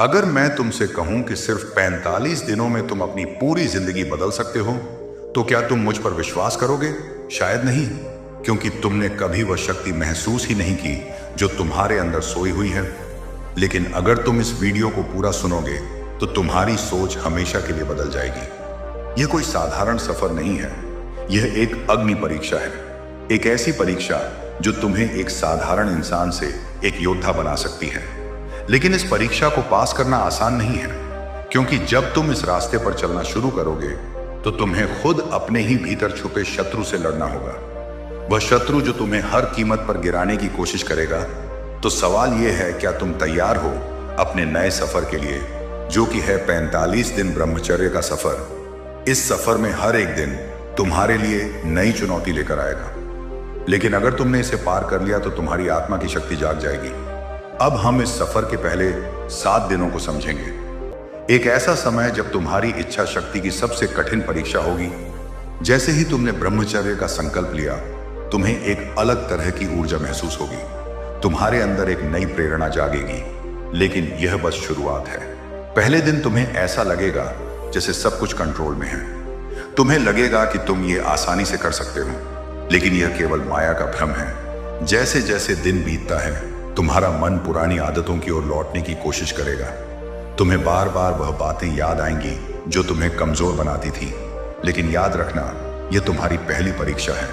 अगर मैं तुमसे कहूं कि सिर्फ 45 दिनों में तुम अपनी पूरी जिंदगी बदल सकते हो, तो क्या तुम मुझ पर विश्वास करोगे? शायद नहीं, क्योंकि तुमने कभी वह शक्ति महसूस ही नहीं की जो तुम्हारे अंदर सोई हुई है। लेकिन अगर तुम इस वीडियो को पूरा सुनोगे तो तुम्हारी सोच हमेशा के लिए बदल जाएगी। यह कोई साधारण सफर नहीं है, यह एक अग्नि परीक्षा है। एक ऐसी परीक्षा जो तुम्हें एक साधारण इंसान से एक योद्धा बना सकती है। लेकिन इस परीक्षा को पास करना आसान नहीं है, क्योंकि जब तुम इस रास्ते पर चलना शुरू करोगे तो तुम्हें खुद अपने ही भीतर छुपे शत्रु से लड़ना होगा। वह शत्रु जो तुम्हें हर कीमत पर गिराने की कोशिश करेगा। तो सवाल यह है, क्या तुम तैयार हो अपने नए सफर के लिए, जो कि है 45 दिन ब्रह्मचर्य का सफर। इस सफर में हर एक दिन तुम्हारे लिए नई चुनौती लेकर आएगा। लेकिन अगर तुमने इसे पार कर लिया तो तुम्हारी आत्मा की शक्ति जाग जाएगी। अब हम इस सफर के पहले 7 दिनों को समझेंगे। एक ऐसा समय जब तुम्हारी इच्छा शक्ति की सबसे कठिन परीक्षा होगी। जैसे ही तुमने ब्रह्मचर्य का संकल्प लिया, तुम्हें एक अलग तरह की ऊर्जा महसूस होगी। तुम्हारे अंदर एक नई प्रेरणा जागेगी। लेकिन यह बस शुरुआत है। पहले दिन तुम्हें ऐसा लगेगा जैसे सब कुछ कंट्रोल में है। तुम्हें लगेगा कि तुम ये आसानी से कर सकते हो, लेकिन यह केवल माया का भ्रम है। जैसे जैसे दिन बीतता है, तुम्हारा मन पुरानी आदतों की ओर लौटने की कोशिश करेगा। तुम्हें बार बार वह बातें याद आएंगी जो तुम्हें कमजोर बनाती थी। लेकिन याद रखना, यह तुम्हारी पहली परीक्षा है।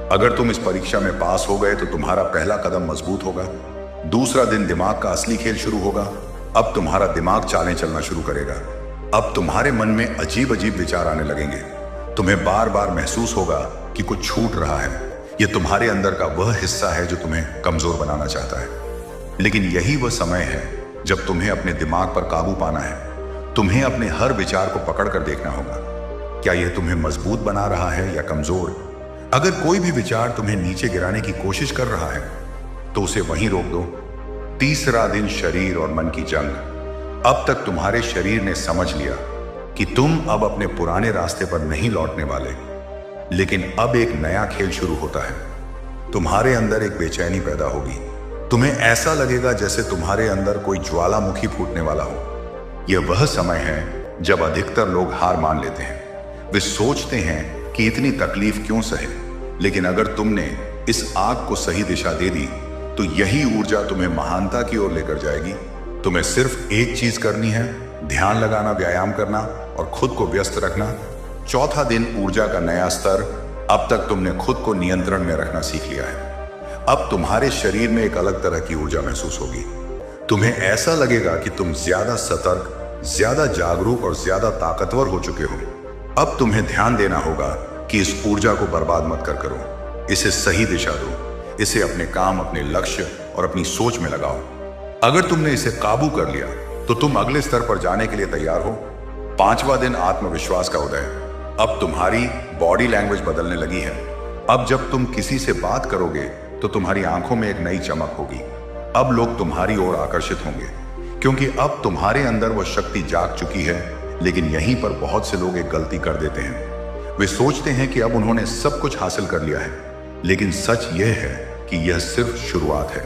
अगर तुम इस परीक्षा में पास हो गए तो तुम्हारा पहला कदम मजबूत होगा। दूसरा दिन दिमाग का असली खेल शुरू होगा। अब तुम्हारा दिमाग चालें चलना शुरू करेगा। अब तुम्हारे मन में अजीब अजीब विचार आने लगेंगे। तुम्हें बार बार महसूस होगा कि कुछ छूट रहा है। यह तुम्हारे अंदर का वह हिस्सा है जो तुम्हें कमजोर बनाना चाहता है। लेकिन यही वह समय है जब तुम्हें अपने दिमाग पर काबू पाना है। तुम्हें अपने हर विचार को पकड़ कर देखना होगा। क्या यह तुम्हें मजबूत बना रहा है या कमजोर? अगर कोई भी विचार तुम्हें नीचे गिराने की कोशिश कर रहा है तो उसे वहीं रोक दो। तीसरा दिन शरीर और मन की जंग। अब तक तुम्हारे शरीर ने समझ लिया कि तुम अब अपने पुराने रास्ते पर नहीं लौटने वाले। लेकिन अब एक नया खेल शुरू होता है। तुम्हारे अंदर एक बेचैनी पैदा होगी। तुम्हें ऐसा लगेगा जैसे तुम्हारे अंदर कोई ज्वालामुखी फूटने वाला हो। यह वह समय है जब अधिकतर लोग हार मान लेते हैं। वे सोचते हैं कि इतनी तकलीफ क्यों सहे। लेकिन अगर तुमने इस आग को सही दिशा दे दी तो यही ऊर्जा तुम्हें महानता की ओर लेकर जाएगी। तुम्हें सिर्फ एक चीज करनी है, ध्यान लगाना, व्यायाम करना और खुद को व्यस्त रखना। चौथा दिन ऊर्जा का नया स्तर। अब तक तुमने खुद को नियंत्रण में रखना सीख लिया है। अब तुम्हारे शरीर में एक अलग तरह की ऊर्जा महसूस होगी। तुम्हें ऐसा लगेगा कि तुम ज्यादा सतर्क, ज्यादा जागरूक और ज्यादा ताकतवर हो चुके हो। अब तुम्हें ध्यान देना होगा कि इस ऊर्जा को बर्बाद मत कर करो। इसे सही दिशा दो। इसे अपने काम, अपने लक्ष्य और अपनी सोच में लगाओ। अगर तुमने इसे काबू कर लिया तो तुम अगले स्तर पर जाने के लिए तैयार हो। 5वां दिन आत्मविश्वास का उदय। अब तुम्हारी बॉडी लैंग्वेज बदलने लगी है। अब जब तुम किसी से बात करोगे तो तुम्हारी आंखों में एक नई चमक होगी। अब लोग तुम्हारी ओर आकर्षित होंगे, क्योंकि अब तुम्हारे अंदर वह शक्ति जाग चुकी है। लेकिन यहीं पर बहुत से लोग एक गलती कर देते हैं। वे सोचते हैं कि अब उन्होंने सब कुछ हासिल कर लिया है। लेकिन सच यह है कि यह सिर्फ शुरुआत है।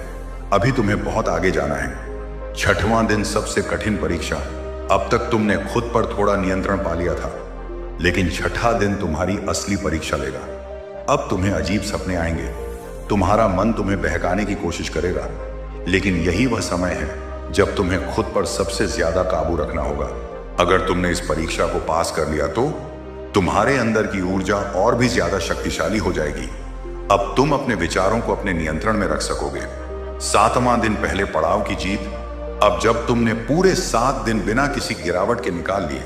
अभी तुम्हें बहुत आगे जाना है। 6वां दिन सबसे कठिन परीक्षा। अब तक तुमने खुद पर थोड़ा नियंत्रण पा लिया था, लेकिन 6वां दिन तुम्हारी असली परीक्षा लेगा। अब तुम्हें अजीब सपने आएंगे। तुम्हारा मन तुम्हें बहकाने की कोशिश करेगा। लेकिन यही वह समय है जब तुम्हें खुद पर सबसे ज्यादा काबू रखना होगा। अगर तुमने इस परीक्षा को पास कर लिया तो तुम्हारे अंदर की ऊर्जा और भी ज्यादा शक्तिशाली हो जाएगी। अब तुम अपने विचारों को अपने नियंत्रण में रख सकोगे। 7वां दिन पहले पड़ाव की जीत। अब जब तुमने पूरे 7 दिन बिना किसी गिरावट के निकाल लिए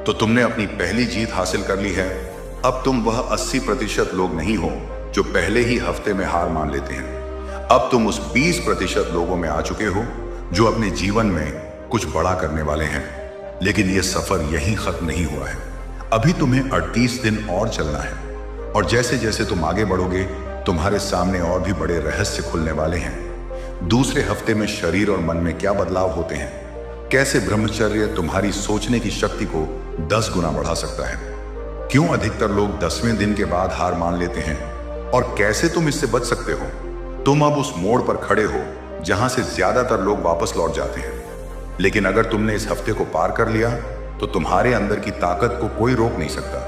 तो तुमने अपनी पहली जीत हासिल कर ली है। अब तुम वह 80% लोग नहीं हो जो पहले ही हफ्ते में हार मान लेते हैं। अब तुम उस 20% लोगों में आ चुके हो जो अपने जीवन में कुछ बड़ा करने वाले हैं। लेकिन यह सफर यहीं खत्म नहीं हुआ है। अभी तुम्हें 38 दिन और चलना है। और जैसे जैसे तुम आगे बढ़ोगे, तुम्हारे सामने और भी बड़े रहस्य खुलने वाले हैं। दूसरे हफ्ते में शरीर और मन में क्या बदलाव होते हैं, कैसे ब्रह्मचर्य तुम्हारी सोचने की शक्ति को 10 गुना बढ़ा सकता है, क्यों अधिकतर लोग 10वें दिन के बाद हार मान लेते हैं और कैसे तुम इससे बच सकते हो। तुम अब उस मोड़ पर खड़े हो जहां से ज्यादातर लोग वापस लौट जाते हैं। लेकिन अगर तुमने इस हफ्ते को पार कर लिया तो तुम्हारे अंदर की ताकत को कोई रोक नहीं सकता।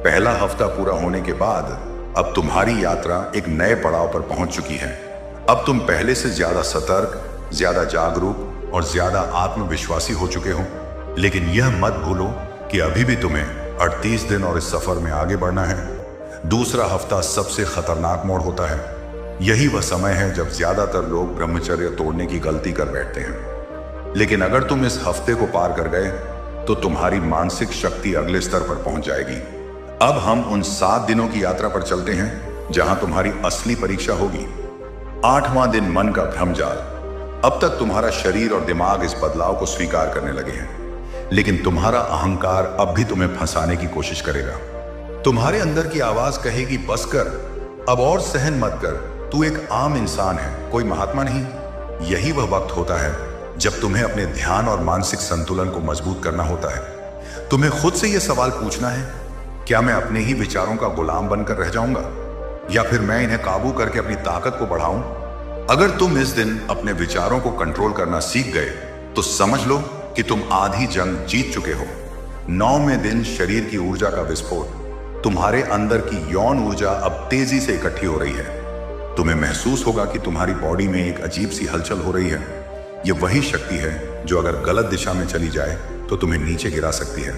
पहला हफ्ता पूरा होने के बाद अब तुम्हारी यात्रा एक नए पड़ाव पर पहुंच चुकी है। अब तुम पहले से ज्यादा सतर्क, ज्यादा जागरूक और ज्यादा आत्मविश्वासी हो चुके हो। लेकिन यह मत भूलो कि अभी भी तुम्हें 38 दिन और इस सफर में आगे बढ़ना है। दूसरा हफ्ता सबसे खतरनाक मोड़ होता है। यही वह समय है जब ज्यादातर लोग ब्रह्मचर्य तोड़ने की गलती कर बैठते हैं। लेकिन अगर तुम इस हफ्ते को पार कर गए तो तुम्हारी मानसिक शक्ति अगले स्तर पर पहुंच जाएगी। अब हम उन 7 दिनों की यात्रा पर चलते हैं जहां तुम्हारी असली परीक्षा होगी। 8वां दिन, मन का भ्रमजाल। अब तक तुम्हारा शरीर और दिमाग इस बदलाव को स्वीकार करने लगे हैं, लेकिन तुम्हारा अहंकार अब भी तुम्हें फंसाने की कोशिश करेगा। तुम्हारे अंदर की आवाज कहेगी, बस कर, अब और सहन मत कर, तू एक आम इंसान है, कोई महात्मा नहीं। यही वह वक्त होता है जब तुम्हें अपने ध्यान और मानसिक संतुलन को मजबूत करना होता है। तुम्हें खुद से यह सवाल पूछना है, क्या मैं अपने ही विचारों का गुलाम बनकर रह जाऊंगा या फिर मैं इन्हें काबू करके अपनी ताकत को बढ़ाऊं? अगर तुम इस दिन अपने विचारों को कंट्रोल करना सीख गए तो समझ लो कि तुम आधी जंग जीत चुके हो। 9वें दिन, शरीर की ऊर्जा का विस्फोट। तुम्हारे अंदर की यौन ऊर्जा अब तेजी से इकट्ठी हो रही है। तुम्हें महसूस होगा कि तुम्हारी बॉडी में एक अजीब सी हलचल हो रही है। यह वही शक्ति है जो अगर गलत दिशा में चली जाए तो तुम्हें नीचे गिरा सकती है,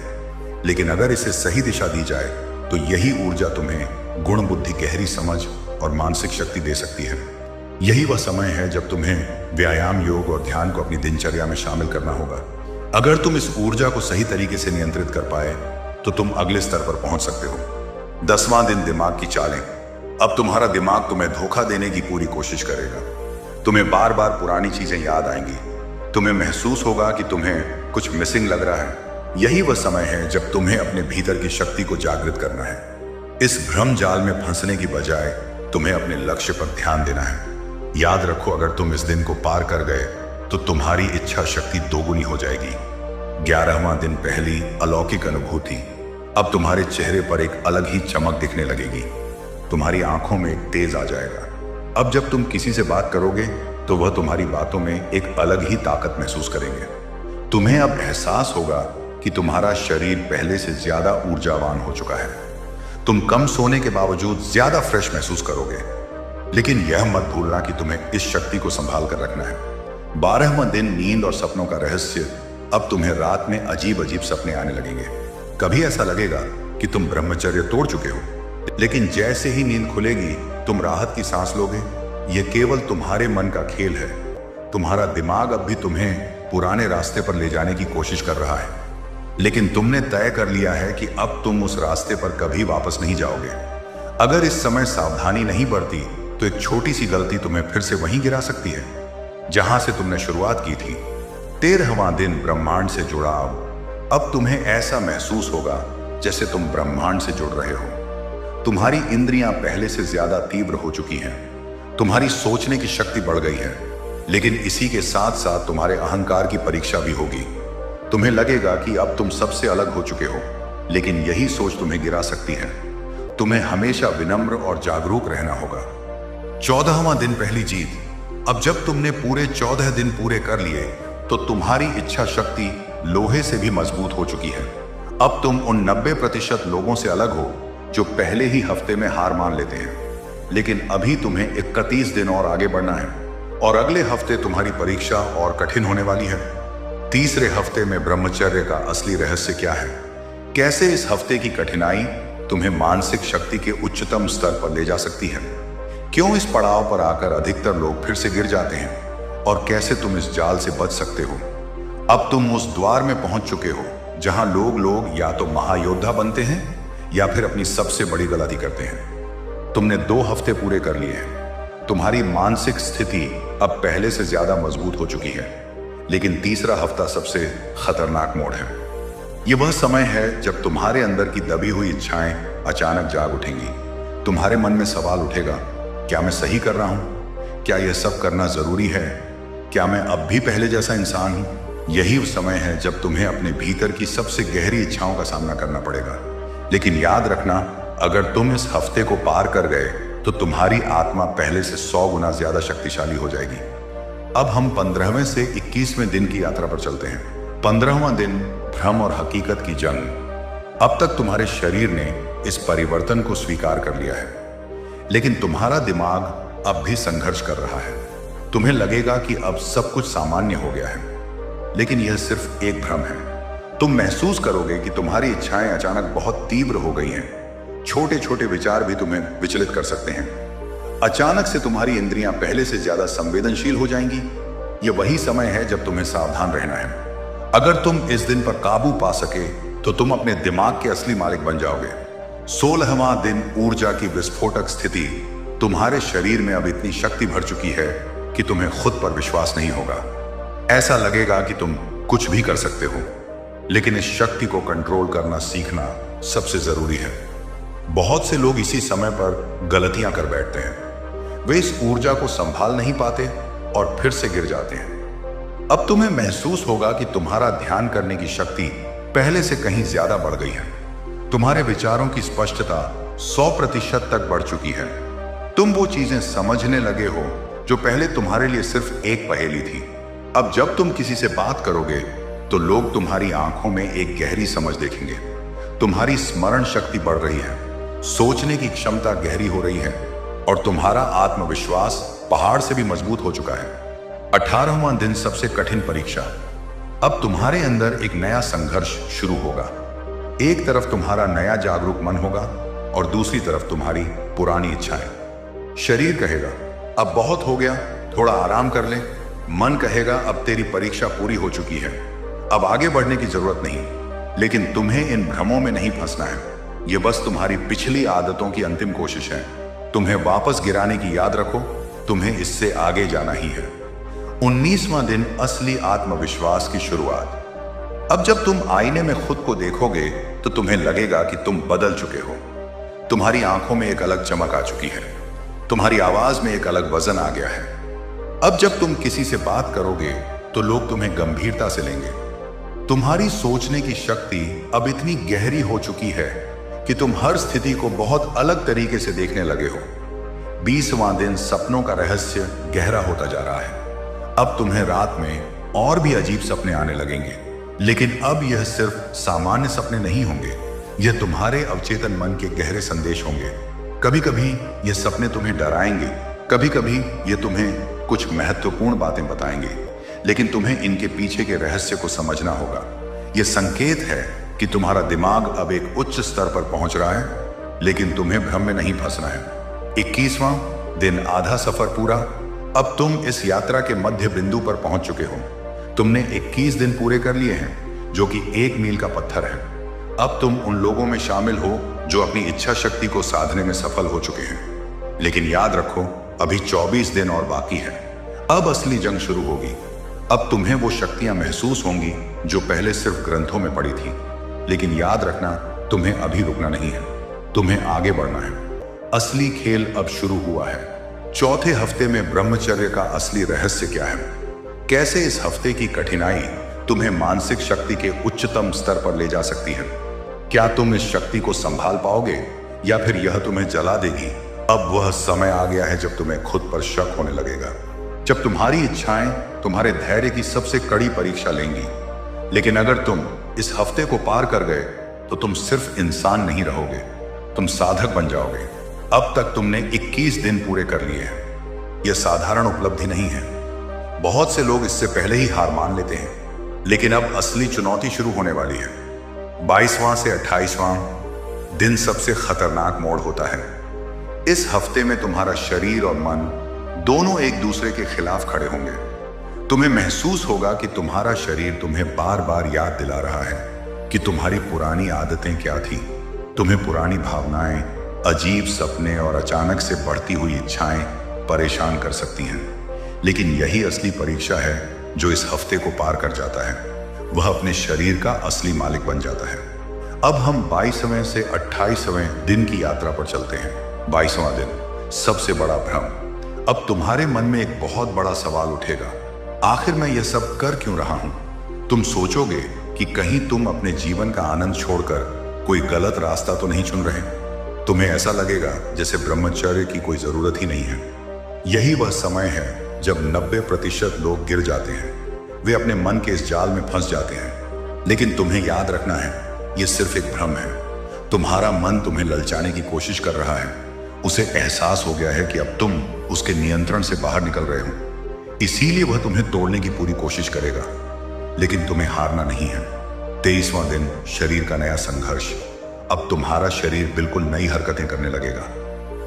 लेकिन अगर इसे सही दिशा दी जाए तो यही ऊर्जा तुम्हें गुण, बुद्धि, गहरी समझ और मानसिक शक्ति दे सकती है। यही वह समय है जब तुम्हें व्यायाम, योग और ध्यान को अपनी दिनचर्या में शामिल करना होगा। अगर तुम इस ऊर्जा को सही तरीके से नियंत्रित कर पाए तो तुम अगले स्तर पर पहुंच सकते हो। 10वां दिन, दिमाग की चालें। अब तुम्हारा दिमाग तुम्हें धोखा देने की पूरी कोशिश करेगा। तुम्हें बार बार पुरानी चीजें याद आएंगी। तुम्हें महसूस होगा कि तुम्हें कुछ मिसिंग लग रहा है। यही वह समय है जब तुम्हें अपने भीतर की शक्ति को जागृत करना है। इस भ्रम जाल में फंसने की बजाय तुम्हें अपने लक्ष्य पर ध्यान देना है। याद रखो, अगर तुम इस दिन को पार कर गए तो तुम्हारी इच्छा शक्ति दोगुनी हो जाएगी। 11वां दिन, पहली अलौकिक अनुभूति। अब तुम्हारे चेहरे पर एक अलग ही चमक दिखने लगेगी। तुम्हारी आंखों में एक तेज आ जाएगा। अब जब तुम किसी से बात करोगे तो वह तुम्हारी बातों में एक अलग ही ताकत महसूस करेंगे। तुम्हें अब एहसास होगा कि तुम्हारा शरीर पहले से ज्यादा ऊर्जावान हो चुका है। तुम कम सोने के बावजूद ज्यादा फ्रेश महसूस करोगे। लेकिन यह मत भूलना कि तुम्हें इस शक्ति को संभाल कर रखना है। 12वां दिन, नींद और सपनों का रहस्य। अब तुम्हें रात में अजीब अजीब सपने आने लगेंगे। कभी ऐसा लगेगा कि तुम ब्रह्मचर्य तोड़ चुके हो, लेकिन जैसे ही नींद खुलेगी तुम राहत की सांस लोगे। यह केवल तुम्हारे मन का खेल है। तुम्हारा दिमाग अब भी तुम्हें पुराने रास्ते पर ले जाने की कोशिश कर रहा है, लेकिन तुमने तय कर लिया है कि अब तुम उस रास्ते पर कभी वापस नहीं जाओगे। अगर इस समय सावधानी नहीं बरती तो एक छोटी सी गलती तुम्हें फिर से वहीं गिरा सकती है जहां से तुमने शुरुआत की थी। 13वां दिन, ब्रह्मांड से जुड़ाव। अब तुम्हें ऐसा महसूस होगा जैसे तुम ब्रह्मांड से जुड़ रहे हो। तुम्हारी इंद्रियां पहले से ज्यादा तीव्र हो चुकी हैं। तुम्हारी सोचने की शक्ति बढ़ गई है, लेकिन इसी के साथ साथ तुम्हारे अहंकार की परीक्षा भी होगी। तुम्हें लगेगा कि अब तुम सबसे अलग हो चुके हो, लेकिन यही सोच तुम्हें गिरा सकती है। तुम्हें हमेशा विनम्र और जागरूक रहना होगा। 14वां दिन, पहली जीत। अब जब तुमने पूरे 14 दिन पूरे कर लिए तो तुम्हारी इच्छा शक्ति लोहे से भी मजबूत हो चुकी है। अब तुम उन 90% लोगों से अलग हो जो पहले ही हफ्ते में हार मान लेते हैं। लेकिन अभी तुम्हें 31 दिन और आगे बढ़ना है और अगले हफ्ते तुम्हारी परीक्षा और कठिन होने वाली है। तीसरे हफ्ते में ब्रह्मचर्य का असली रहस्य क्या है? कैसे इस हफ्ते की कठिनाई तुम्हें मानसिक शक्ति के उच्चतम स्तर पर ले जा सकती है? क्यों इस पड़ाव पर आकर अधिकतर लोग फिर से गिर जाते हैं? और कैसे तुम इस जाल से बच सकते हो? अब तुम उस द्वार में पहुंच चुके हो जहां लोग या तो महायोद्धा बनते हैं या फिर अपनी सबसे बड़ी गलती करते हैं। तुमने 2 हफ्ते पूरे कर लिए हैं। तुम्हारी मानसिक स्थिति अब पहले से ज्यादा मजबूत हो चुकी है, लेकिन तीसरा हफ्ता सबसे खतरनाक मोड़ है। यह वह समय है जब तुम्हारे अंदर की दबी हुई इच्छाएं अचानक जाग उठेंगी। तुम्हारे मन में सवाल उठेगा, क्या मैं सही कर रहा हूं? क्या यह सब करना जरूरी है? क्या मैं अब भी पहले जैसा इंसान हूं? यही वो समय है जब तुम्हें अपने भीतर की सबसे गहरी इच्छाओं का सामना करना पड़ेगा। लेकिन याद रखना, अगर तुम इस हफ्ते को पार कर गए तो तुम्हारी आत्मा पहले से 100 गुना ज्यादा शक्तिशाली हो जाएगी। अब हम 15वें से 21वें दिन की यात्रा पर चलते हैं। 15वां दिन भ्रम और हकीकत की जंग। अब तक तुम्हारे शरीर ने इस परिवर्तन को स्वीकार कर लिया है, लेकिन तुम्हारा दिमाग अब भी संघर्ष कर रहा है। तुम्हें लगेगा कि अब सब कुछ सामान्य हो गया है, लेकिन यह सिर्फ एक भ्रम है। तुम महसूस करोगे कि तुम्हारी इच्छाएं अचानक बहुत तीव्र हो गई हैं। छोटे छोटे विचार भी तुम्हें विचलित कर सकते हैं। अचानक से तुम्हारी इंद्रियां पहले से ज्यादा संवेदनशील हो जाएंगी। यह वही समय है जब तुम्हें सावधान रहना है। अगर तुम इस दिन पर काबू पा सके तो तुम अपने दिमाग के असली मालिक बन जाओगे। 16वां दिन ऊर्जा की विस्फोटक स्थिति। तुम्हारे शरीर में अब इतनी शक्ति भर चुकी है कि तुम्हें खुद पर विश्वास नहीं होगा। ऐसा लगेगा कि तुम कुछ भी कर सकते हो, लेकिन इस शक्ति को कंट्रोल करना सीखना सबसे जरूरी है। बहुत से लोग इसी समय पर गलतियां कर बैठते हैं। वे इस ऊर्जा को संभाल नहीं पाते और फिर से गिर जाते हैं। अब तुम्हें महसूस होगा कि तुम्हारा ध्यान करने की शक्ति पहले से कहीं ज्यादा बढ़ गई है। तुम्हारे विचारों की स्पष्टता 100% तक बढ़ चुकी है। तुम वो चीजें समझने लगे हो जो पहले तुम्हारे लिए सिर्फ एक पहेली थी। अब जब तुम किसी से बात करोगे तो लोग तुम्हारी आंखों में एक गहरी समझ देखेंगे। तुम्हारी स्मरण शक्ति बढ़ रही है, सोचने की क्षमता गहरी हो रही है और तुम्हारा आत्मविश्वास पहाड़ से भी मजबूत हो चुका है। 18वां दिन सबसे कठिन परीक्षा। अब तुम्हारे अंदर एक नया संघर्ष शुरू होगा। एक तरफ तुम्हारा नया जागरूक मन होगा और दूसरी तरफ तुम्हारी पुरानी इच्छाएं। शरीर कहेगा अब बहुत हो गया, थोड़ा आराम कर ले। मन कहेगा अब तेरी परीक्षा पूरी हो चुकी है, अब आगे बढ़ने की जरूरत नहीं। लेकिन तुम्हें इन भ्रमों में नहीं फंसना है। यह बस तुम्हारी पिछली आदतों की अंतिम कोशिश है। तुम्हें वापस गिराने की याद रखो, तुम्हें इससे आगे जाना ही है। 19वां दिन असली आत्मविश्वास की शुरुआत। अब जब तुम आईने में खुद को देखोगे तो तुम्हें लगेगा कि तुम बदल चुके हो। तुम्हारी आंखों में एक अलग चमक आ चुकी है, तुम्हारी आवाज में एक अलग वजन आ गया है। अब जब तुम किसी से बात करोगे तो लोग तुम्हें गंभीरता से लेंगे। तुम्हारी सोचने की शक्ति अब इतनी गहरी हो चुकी है कि तुम हर स्थिति को बहुत अलग तरीके से देखने लगे हो। 20वां दिन सपनों का रहस्य गहरा होता जा रहा है। अब तुम्हें रात में और भी अजीब सपने आने लगेंगे, लेकिन अब यह सिर्फ सामान्य सपने नहीं होंगे। यह तुम्हारे अवचेतन मन के गहरे संदेश होंगे। कभी कभी यह सपने तुम्हें डराएंगे, कभी कभी यह तुम्हें कुछ महत्वपूर्ण बातें बताएंगे, लेकिन तुम्हें इनके पीछे के रहस्य को समझना होगा। यह संकेत है कि तुम्हारा दिमाग अब एक उच्च स्तर पर पहुंच रहा है, लेकिन तुम्हें भ्रम में नहीं फंसना है। 21वां दिन आधा सफर पूरा। अब तुम इस यात्रा के मध्य बिंदु पर पहुंच चुके हो। तुमने 21 दिन पूरे कर लिए हैं, जो कि 1 मील का पत्थर है। अब तुम उन लोगों में शामिल हो जो अपनी इच्छा शक्ति को साधने में सफल हो चुके हैं। लेकिन याद रखो, अभी 24 दिन और बाकी है। अब असली जंग शुरू होगी। अब तुम्हें वो शक्तियां महसूस होंगी जो पहले सिर्फ ग्रंथों में पड़ी थी। लेकिन याद रखना, तुम्हें अभी रुकना नहीं है, तुम्हें आगे बढ़ना है। असली खेल अब शुरू हुआ है। चौथे हफ्ते में ब्रह्मचर्य का असली रहस्य क्या है? कैसे इस हफ्ते की कठिनाई तुम्हें मानसिक शक्ति के उच्चतम स्तर पर ले जा सकती है? क्या तुम इस शक्ति को संभाल पाओगे या फिर यह तुम्हें जला देगी? अब वह समय आ गया है जब तुम्हें खुद पर शक होने लगेगा, जब तुम्हारी इच्छाएं तुम्हारे धैर्य की सबसे कड़ी परीक्षा लेंगी। लेकिन अगर तुम इस हफ्ते को पार कर गए तो तुम सिर्फ इंसान नहीं रहोगे, तुम साधक बन जाओगे। अब तक तुमने 21 दिन पूरे कर लिए हैं। यह साधारण उपलब्धि नहीं है। बहुत से लोग इससे पहले ही हार मान लेते हैं, लेकिन अब असली चुनौती शुरू होने वाली है। 22वां से 28वां दिन सबसे खतरनाक मोड़ होता है। इस हफ्ते में तुम्हारा शरीर और मन दोनों एक दूसरे के खिलाफ खड़े होंगे। तुम्हें महसूस होगा कि तुम्हारा शरीर तुम्हें बार बार याद दिला रहा है कि तुम्हारी पुरानी आदतें क्या थी। तुम्हें पुरानी भावनाएं, अजीब सपने और अचानक से बढ़ती हुई इच्छाएं परेशान कर सकती हैं। लेकिन यही असली परीक्षा है जो इस हफ्ते को पार कर जाता है। वह अपने शरीर का असली मालिक बन जाता है। अब हम 22वें से 28वें दिन की यात्रा पर चलते हैं। 22वां दिन, सबसे बड़ा भ्रम। अब तुम्हारे मन में एक बहुत बड़ा सवाल उठेगा, आखिर मैं यह सब कर क्यों रहा हूं? तुम सोचोगे कि कहीं तुम अपने जीवन का आनंद छोड़कर कोई गलत रास्ता तो नहीं चुन रहे। तुम्हें ऐसा लगेगा जैसे ब्रह्मचर्य की कोई जरूरत ही नहीं है। यही वह समय है जब 90% लोग गिर जाते हैं। वे अपने मन के इस जाल में फंस जाते हैं। लेकिन तुम्हें याद रखना है, यह सिर्फ एक भ्रम है। तुम्हारा मन तुम्हें ललचाने की कोशिश कर रहा है। उसे एहसास हो गया है कि अब तुम उसके नियंत्रण से बाहर निकल रहे हो, इसीलिए वह तुम्हें तोड़ने की पूरी कोशिश करेगा। लेकिन तुम्हें हारना नहीं है। 23वां दिन, शरीर का नया संघर्ष। अब तुम्हारा शरीर बिल्कुल नई हरकतें करने लगेगा।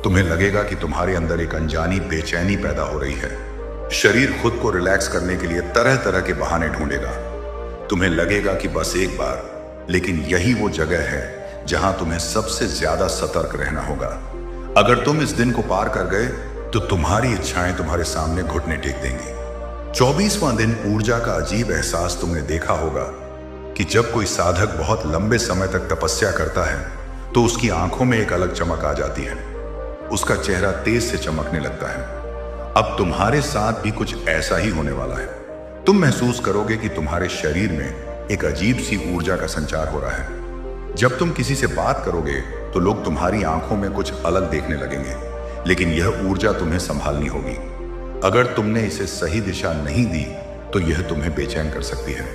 तुम्हें लगेगा कि तुम्हारे अंदर एक अनजानी बेचैनी पैदा हो रही है। शरीर खुद को रिलैक्स करने के लिए तरह तरह के बहाने ढूंढेगा। तुम्हें लगेगा कि बस एक बार, लेकिन यही वो जगह है जहां तुम्हें सबसे ज्यादा सतर्क रहना होगा। अगर तुम इस दिन को पार कर गए तो तुम्हारी इच्छाएं तुम्हारे सामने घुटने टेक देंगी। 24वां दिन, ऊर्जा का अजीब एहसास। तुमने देखा होगा कि जब कोई साधक बहुत लंबे समय तक तपस्या करता है तो उसकी आंखों में एक अलग चमक आ जाती है। उसका चेहरा तेज से चमकने लगता है। अब तुम्हारे साथ भी कुछ ऐसा ही होने वाला है। तुम महसूस करोगे कि तुम्हारे शरीर में एक अजीब सी ऊर्जा का संचार हो रहा है। जब तुम किसी से बात करोगे तो लोग तुम्हारी आंखों में कुछ अलग देखने लगेंगे, लेकिन यह ऊर्जा तुम्हें संभालनी होगी। अगर तुमने इसे सही दिशा नहीं दी तो यह तुम्हें बेचैन कर सकती है।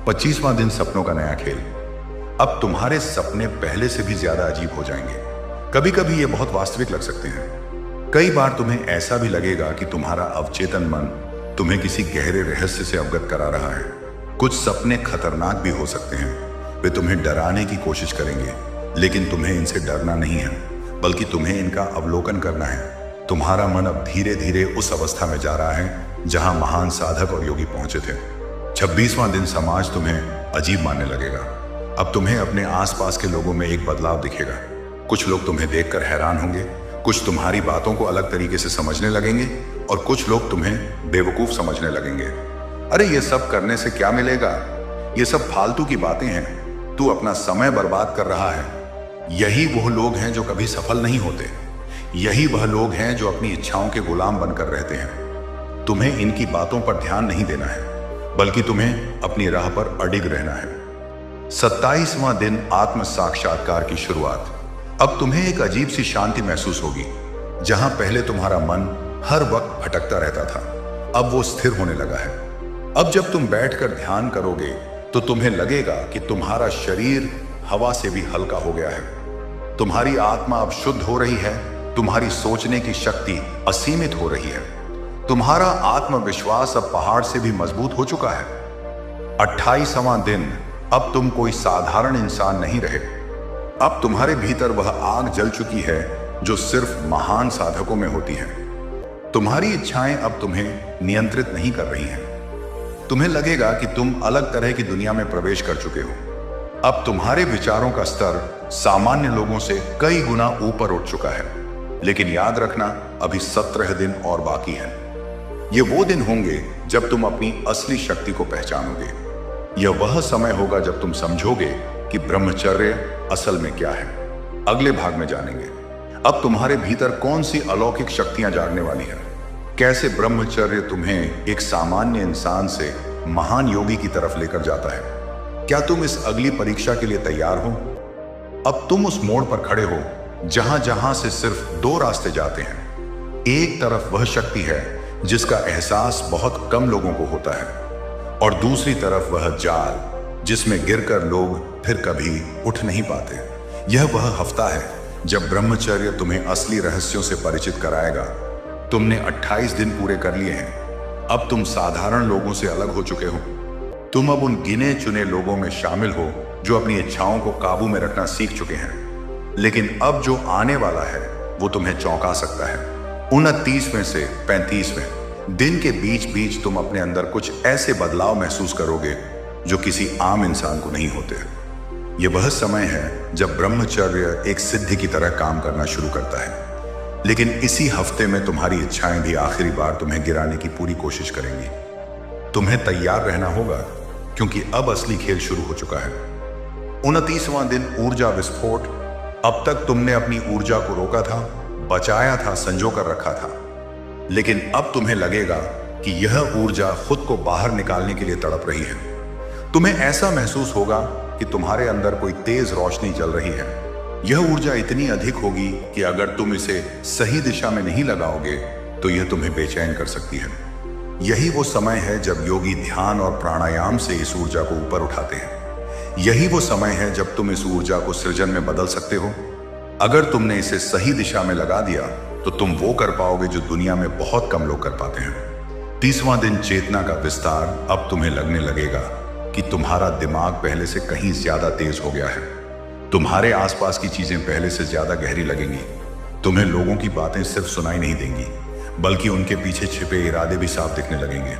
25वां दिन, सपनों का नया खेल। अब तुम्हारे सपने पहले से भी ज्यादा अजीब हो जाएंगे। कभी कभी ये बहुत वास्तविक लग सकते हैं। कई बार तुम्हें ऐसा भी लगेगा कि तुम्हारा अवचेतन मन तुम्हें किसी गहरे रहस्य से अवगत करा रहा है। कुछ सपने खतरनाक भी हो सकते हैं। वे तुम्हें डराने की कोशिश करेंगे, लेकिन तुम्हें इनसे डरना नहीं है, बल्कि तुम्हें इनका अवलोकन करना है। तुम्हारा मन अब धीरे धीरे उस अवस्था में जा रहा है जहां महान साधक और योगी पहुंचे थे। 26वां दिन, समाज तुम्हें अजीब मानने लगेगा। अब तुम्हें अपने आसपास के लोगों में एक बदलाव दिखेगा। कुछ लोग तुम्हें देखकर हैरान होंगे, कुछ तुम्हारी बातों को अलग तरीके से समझने लगेंगे और कुछ लोग तुम्हें बेवकूफ समझने लगेंगे। अरे ये सब करने से क्या मिलेगा, ये सब फालतू की बातें हैं, तू अपना समय बर्बाद कर रहा है। यही वो लोग हैं जो कभी सफल नहीं होते। यही वह लोग हैं जो अपनी इच्छाओं के गुलाम बनकर रहते हैं। तुम्हें इनकी बातों पर ध्यान नहीं देना है, बल्कि तुम्हें अपनी राह पर अडिग रहना है। 27वां दिन, आत्म साक्षात्कार की शुरुआत। अब तुम्हें एक अजीब सी शांति महसूस होगी। जहां पहले तुम्हारा मन हर वक्त भटकता रहता था, अब वो स्थिर होने लगा है। अब जब तुम बैठकर ध्यान करोगे तो तुम्हें लगेगा कि तुम्हारा शरीर हवा से भी हल्का हो गया है। तुम्हारी आत्मा अब शुद्ध हो रही है। तुम्हारी सोचने की शक्ति असीमित हो रही है। तुम्हारा आत्मविश्वास अब पहाड़ से भी मजबूत हो चुका है। 28वां दिन, अब तुम कोई साधारण इंसान नहीं रहे। अब तुम्हारे भीतर वह आग जल चुकी है जो सिर्फ महान साधकों में होती है। तुम्हारी इच्छाएं अब तुम्हें नियंत्रित नहीं कर रही हैं। तुम्हें लगेगा कि तुम अलग तरह की दुनिया में प्रवेश कर चुके हो। अब तुम्हारे विचारों का स्तर सामान्य लोगों से कई गुना ऊपर उठ चुका है। लेकिन याद रखना, अभी 17 दिन और बाकी हैं। ये वो दिन होंगे जब तुम अपनी असली शक्ति को पहचानोगे। यह वह समय होगा जब तुम समझोगे कि ब्रह्मचर्य असल में क्या है। अगले भाग में जानेंगे अब तुम्हारे भीतर कौन सी अलौकिक शक्तियां जागने वाली हैं। कैसे ब्रह्मचर्य तुम्हें एक सामान्य इंसान से महान योगी की तरफ लेकर जाता है। क्या तुम इस अगली परीक्षा के लिए तैयार हो? अब तुम उस मोड़ पर खड़े हो जहां जहां से सिर्फ 2 रास्ते जाते हैं। एक तरफ वह शक्ति है जिसका एहसास बहुत कम लोगों को होता है, और दूसरी तरफ वह जाल जिसमें गिरकर लोग फिर कभी उठ नहीं पाते। यह वह हफ्ता है जब ब्रह्मचर्य तुम्हें असली रहस्यों से परिचित कराएगा। तुमने 28 दिन पूरे कर लिए हैं। अब तुम साधारण लोगों से अलग हो चुके हो। तुम अब उन गिने चुने लोगों में शामिल हो जो अपनी इच्छाओं को काबू में रखना सीख चुके हैं। लेकिन अब जो आने वाला है वो तुम्हें चौंका सकता है। 29वें से 35वें दिन के बीच बीच तुम अपने अंदर कुछ ऐसे बदलाव महसूस करोगे जो किसी आम इंसान को नहीं होते। यह वह समय है जब ब्रह्मचर्य एक सिद्धि की तरह काम करना शुरू करता है। लेकिन इसी हफ्ते में तुम्हारी इच्छाएं भी आखिरी बार तुम्हें गिराने की पूरी कोशिश करेंगी। तुम्हें तैयार रहना होगा, क्योंकि अब असली खेल शुरू हो चुका है। 29वां दिन, ऊर्जा विस्फोट। अब तक तुमने अपनी ऊर्जा को रोका था, बचाया था, संजो कर रखा था। लेकिन अब तुम्हें लगेगा कि यह ऊर्जा खुद को बाहर निकालने के लिए तड़प रही है। तुम्हें ऐसा महसूस होगा कि तुम्हारे अंदर कोई तेज रोशनी जल रही है। यह ऊर्जा इतनी अधिक होगी कि अगर तुम इसे सही दिशा में नहीं लगाओगे तो यह तुम्हें बेचैन कर सकती है। यही वो समय है जब योगी ध्यान और प्राणायाम से इस ऊर्जा को ऊपर उठाते हैं। यही वो समय है जब तुम इस ऊर्जा को सृजन में बदल सकते हो। अगर तुमने इसे सही दिशा में लगा दिया तो तुम वो कर पाओगे जो दुनिया में बहुत कम लोग कर पाते हैं। 30वां दिन चेतना का विस्तार। अब तुम्हें लगने लगेगा कि तुम्हारा दिमाग पहले से कहीं ज्यादा तेज हो गया है। तुम्हारे आसपास की चीजें पहले से ज्यादा गहरी लगेंगी। तुम्हें लोगों की बातें सिर्फ सुनाई नहीं देंगी, बल्कि उनके पीछे छिपे इरादे भी साफ दिखने लगेंगे।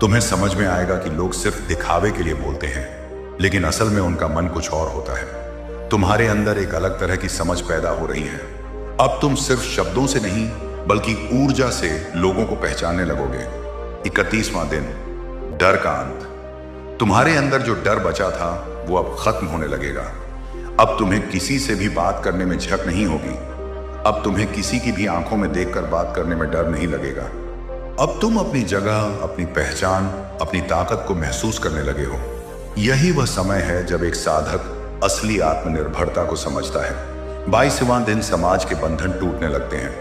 तुम्हें समझ में आएगा कि लोग सिर्फ दिखावे के लिए बोलते हैं, लेकिन असल में उनका मन कुछ और होता है। तुम्हारे अंदर एक अलग तरह की समझ पैदा हो रही है। अब तुम सिर्फ शब्दों से नहीं, बल्कि ऊर्जा से लोगों को पहचानने लगोगे। 31वां दिन, डर का अंत। तुम्हारे अंदर जो डर बचा था वो अब खत्म होने लगेगा। अब तुम्हें किसी से भी बात करने में झक नहीं होगी। अब तुम्हें किसी की भी आंखों में देखकर बात करने में डर नहीं लगेगा। अब तुम अपनी जगह, अपनी पहचान, अपनी ताकत को महसूस करने लगे हो। यही वह समय है जब एक साधक असली आत्मनिर्भरता को समझता है। 22वां दिन, समाज के बंधन टूटने लगते हैं।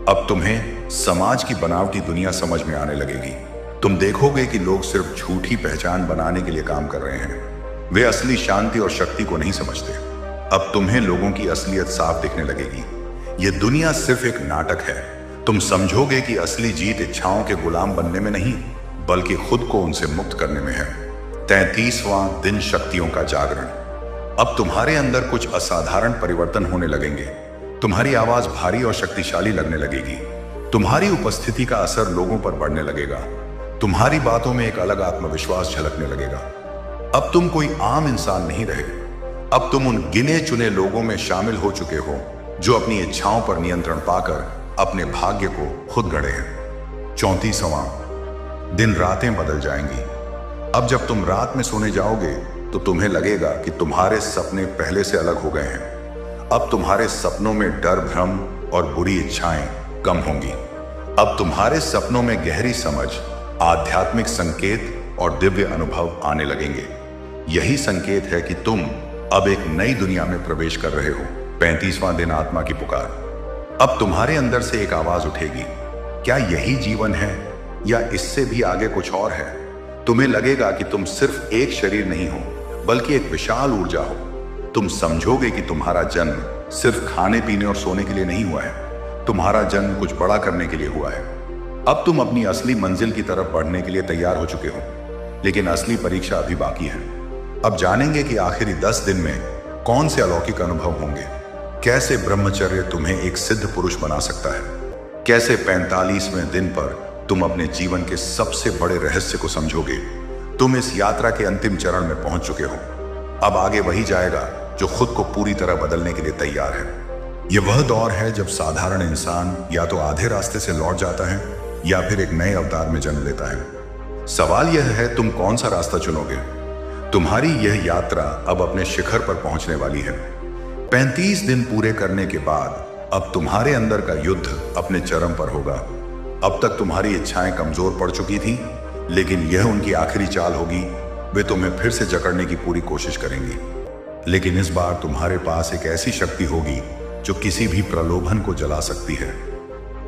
अब तुम्हें समाज की बनावटी दुनिया समझ में आने लगेगी। तुम देखोगे कि लोग सिर्फ झूठी पहचान बनाने के लिए काम कर रहे हैं। वे असली शांति और शक्ति को नहीं समझते। अब तुम्हें लोगों की असलियत साफ दिखने लगेगी। यह दुनिया सिर्फ एक नाटक है। तुम समझोगे कि असली जीत इच्छाओं के गुलाम बनने में नहीं, बल्कि खुद को उनसे मुक्त करने में है। 33वां दिन, शक्तियों का जागरण। अब तुम्हारे अंदर कुछ असाधारण परिवर्तन होने लगेंगे। तुम्हारी आवाज भारी और शक्तिशाली लगने लगेगी। तुम्हारी उपस्थिति का असर लोगों पर बढ़ने लगेगा। तुम्हारी बातों में एक अलग आत्मविश्वास झलकने लगेगा। अब तुम कोई आम इंसान नहीं रहे। अब तुम उन गिने चुने लोगों में शामिल हो चुके हो जो अपनी इच्छाओं पर नियंत्रण पाकर अपने भाग्य को खुद गढ़े हैं। 34वां दिन, रातें बदल जाएंगी। अब जब तुम रात में सोने जाओगे तो तुम्हें लगेगा कि तुम्हारे सपने पहले से अलग हो गए हैं। अब तुम्हारे सपनों में डर, भ्रम और बुरी इच्छाएं कम होंगी। अब तुम्हारे सपनों में गहरी समझ, आध्यात्मिक संकेत और दिव्य अनुभव आने लगेंगे। यही संकेत है कि तुम अब एक नई दुनिया में प्रवेश कर रहे हो। 35वां दिन, आत्मा की पुकार। अब तुम्हारे अंदर से एक आवाज उठेगी, क्या यही जीवन है या इससे भी आगे कुछ और है? तुम्हें लगेगा कि तुम सिर्फ एक शरीर नहीं हो, बल्कि एक विशाल ऊर्जा हो। तुम समझोगे कि तुम्हारा जन्म सिर्फ खाने पीने और सोने के लिए नहीं हुआ है। तुम्हारा जन्म कुछ बड़ा करने के लिए हुआ है। अब तुम अपनी असली मंजिल की तरफ बढ़ने के लिए तैयार हो चुके हो, लेकिन असली परीक्षा अभी बाकी है। अब जानेंगे कि आखिरी 10 दिन में कौन से अलौकिक अनुभव होंगे। कैसे ब्रह्मचर्य तुम्हें एक सिद्ध पुरुष बना सकता है। कैसे 45वें दिन पर तुम अपने जीवन के सबसे बड़े रहस्य को समझोगे। तुम इस यात्रा के अंतिम चरण में पहुंच चुके हो। अब आगे वही जाएगा जो खुद को पूरी तरह बदलने के लिए तैयार है। यह वह दौर है जब साधारण इंसान या तो आधे रास्ते से लौट जाता है या फिर एक नए अवतार में जन्म लेता है। सवाल यह है, तुम कौन सा रास्ता चुनोगे? तुम्हारी यह यात्रा अब अपने शिखर पर पहुंचने वाली है। 35 दिन पूरे करने के बाद अब तुम्हारे अंदर का युद्ध अपने चरम पर होगा। अब तक तुम्हारी इच्छाएं कमजोर पड़ चुकी थीं, लेकिन यह उनकी आखिरी चाल होगी। वे तुम्हें फिर से जकड़ने की पूरी कोशिश करेंगी, लेकिन इस बार तुम्हारे पास एक ऐसी शक्ति होगी जो किसी भी प्रलोभन को जला सकती है।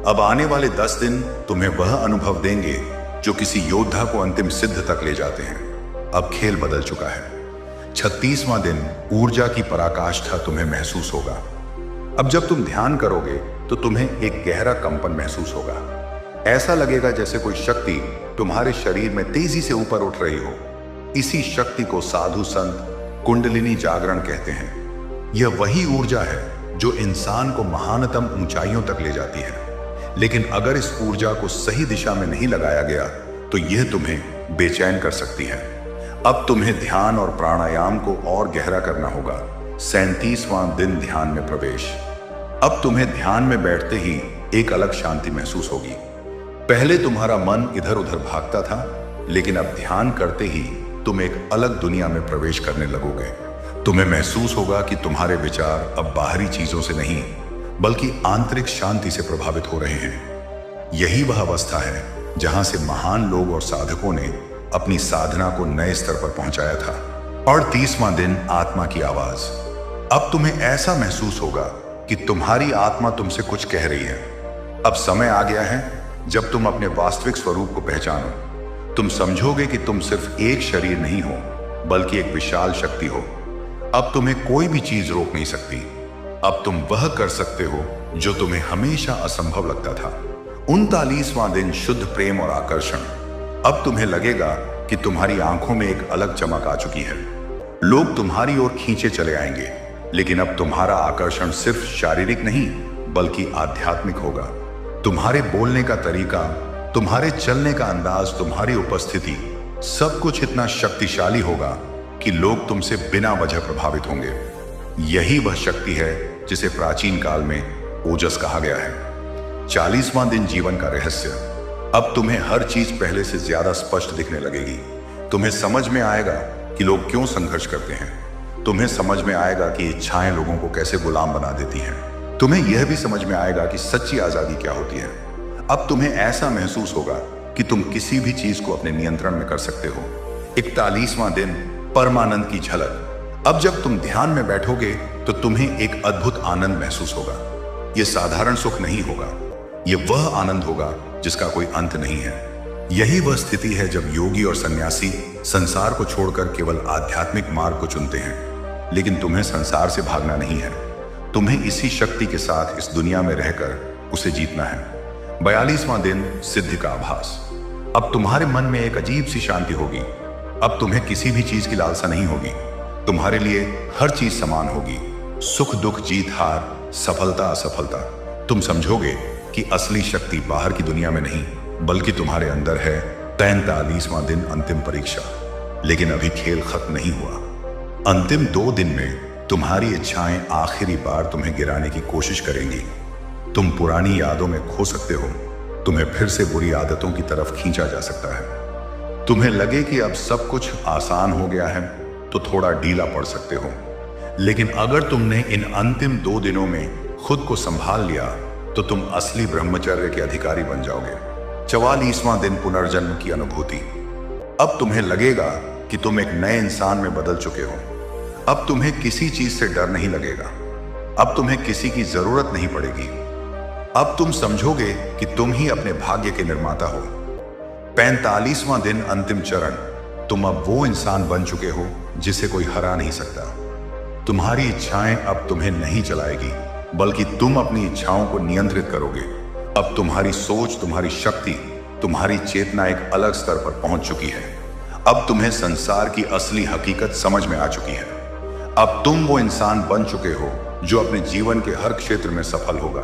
अब आने वाले 10 दिन तुम्हें वह अनुभव देंगे जो किसी योद्धा को अंतिम सिद्ध तक ले जाते हैं। अब खेल बदल चुका है। 36वां दिन, ऊर्जा की पराकाष्ठा तुम्हें महसूस होगा। अब जब तुम ध्यान करोगे तो तुम्हें एक गहरा कंपन महसूस होगा। ऐसा लगेगा जैसे कोई शक्ति तुम्हारे शरीर में तेजी से ऊपर उठ रही हो। इसी शक्ति को साधु संत कुंडलिनी जागरण कहते हैं। यह वही ऊर्जा है जो इंसान को महानतम ऊंचाइयों तक ले जाती है। लेकिन अगर इस ऊर्जा को सही दिशा में नहीं लगाया गया तो यह तुम्हें बेचैन कर सकती है। अब तुम्हें ध्यान और प्राणायाम को और गहरा करना होगा। 37वां दिन, ध्यान में प्रवेश। अब तुम्हें ध्यान में बैठते ही एक अलग शांति महसूस होगी। पहले तुम्हारा मन इधर उधर भागता था, लेकिन अब ध्यान करते ही तुम एक अलग दुनिया में प्रवेश करने लगोगे। तुम्हें महसूस होगा कि तुम्हारे विचार अब बाहरी चीजों से नहीं, बल्कि आंतरिक शांति से प्रभावित हो रहे हैं। यही वह अवस्था है जहां से महान लोग और साधकों ने अपनी साधना को नए स्तर पर पहुंचाया था। और 30वां दिन, आत्मा की आवाज। अब तुम्हें ऐसा महसूस होगा कि तुम्हारी आत्मा तुमसे कुछ कह रही है। अब समय आ गया है जब तुम अपने वास्तविक स्वरूप को पहचानो, तुम समझोगे कि तुम सिर्फ एक शरीर नहीं हो, बल्कि एक विशाल शक्ति हो। अब तुम्हें कोई भी चीज रोक नहीं सकती। अब तुम वह कर सकते हो जो तुम्हें हमेशा असंभव लगता था। 39वां दिन शुद्ध प्रेम और आकर्षण। अब तुम्हें लगेगा कि तुम्हारी आंखों में एक अलग चमक आ चुकी है। लोग तुम्हारी ओर खींचे चले आएंगे, लेकिन अब तुम्हारा आकर्षण सिर्फ शारीरिक नहीं बल्कि आध्यात्मिक होगा। तुम्हारे बोलने का तरीका, तुम्हारे चलने का अंदाज, तुम्हारी उपस्थिति, सब कुछ इतना शक्तिशाली होगा कि लोग तुमसे बिना वजह प्रभावित होंगे। यही वह शक्ति है जिसे प्राचीन काल में ओजस कहा गया है। 40वां दिन जीवन का रहस्य। अब तुम्हें हर चीज पहले से ज्यादा स्पष्ट दिखने लगेगी। तुम्हें समझ में आएगा कि लोग क्यों संघर्ष करते हैं। तुम्हें समझ में आएगा कि इच्छाएं लोगों को कैसे गुलाम बना देती हैं। तुम्हें यह भी समझ में आएगा कि सच्ची आजादी क्या होती है। अब तुम्हें ऐसा महसूस होगा कि तुम किसी भी चीज को अपने नियंत्रण में कर सकते हो। 41वां दिन परमानंद की झलक। अब जब तुम ध्यान में बैठोगे तो तुम्हें एक अद्भुत आनंद महसूस होगा। यह साधारण सुख नहीं होगा, यह वह आनंद होगा जिसका कोई अंत नहीं है। यही वह स्थिति है जब योगी और सन्यासी संसार को छोड़कर केवल आध्यात्मिक मार्ग को चुनते हैं। लेकिन तुम्हें संसार से भागना नहीं है, तुम्हें इसी शक्ति के साथ इस दुनिया में रहकर उसे जीतना है। 42वां दिन सिद्धि का आभास। अब तुम्हारे मन में एक अजीब सी शांति होगी। अब तुम्हें किसी भी चीज की लालसा नहीं होगी। तुम्हारे लिए हर चीज समान होगी। सुख दुख, जीत हार, सफलता असफलता। तुम समझोगे कि असली शक्ति बाहर की दुनिया में नहीं बल्कि तुम्हारे अंदर है। 43वां दिन अंतिम परीक्षा। लेकिन अभी खेल खत्म नहीं हुआ। अंतिम 2 दिन में तुम्हारी इच्छाएं आखिरी बार तुम्हें गिराने की कोशिश करेंगी। तुम पुरानी यादों में खो सकते हो। तुम्हें फिर से बुरी आदतों की तरफ खींचा जा सकता है। तुम्हें लगे कि अब सब कुछ आसान हो गया है तो थोड़ा ढीला पड़ सकते हो। लेकिन अगर तुमने इन अंतिम 2 दिनों में खुद को संभाल लिया तो तुम असली ब्रह्मचर्य के अधिकारी बन जाओगे। 44वां दिन पुनर्जन्म की अनुभूति। अब तुम्हें लगेगा कि तुम एक नए इंसान में बदल चुके हो। अब तुम्हें किसी चीज से डर नहीं लगेगा। अब तुम्हें किसी की जरूरत नहीं पड़ेगी। अब तुम समझोगे कि तुम ही अपने भाग्य के निर्माता हो। 45वां दिन अंतिम चरण। तुम अब वो इंसान बन चुके हो जिसे कोई हरा नहीं सकता। तुम्हारी इच्छाएं अब तुम्हें नहीं चलाएगी बल्कि तुम अपनी इच्छाओं को नियंत्रित करोगे। अब तुम्हारी सोच, तुम्हारी शक्ति, तुम्हारी चेतना एक अलग स्तर पर पहुंच चुकी है। अब तुम्हें संसार की असली हकीकत समझ में आ चुकी है। अब तुम वो इंसान बन चुके हो जो अपने जीवन के हर क्षेत्र में सफल होगा।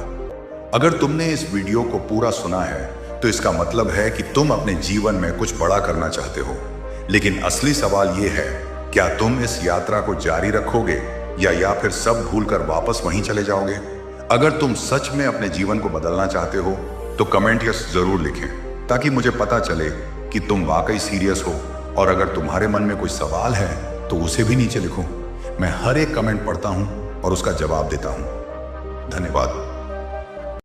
अगर तुमने इस वीडियो को पूरा सुना है तो इसका मतलब है कि तुम अपने जीवन में कुछ बड़ा करना चाहते हो। लेकिन असली सवाल यह है, क्या तुम इस यात्रा को जारी रखोगे या फिर सब भूलकर वापस वहीं चले जाओगे? अगर तुम सच में अपने जीवन को बदलना चाहते हो तो कमेंट यस जरूर लिखें ताकि मुझे पता चले कि तुम वाकई सीरियस हो। और अगर तुम्हारे मन में कोई सवाल है तो उसे भी नीचे लिखो। मैं हर एक कमेंट पढ़ता हूं और उसका जवाब देता हूं। धन्यवाद।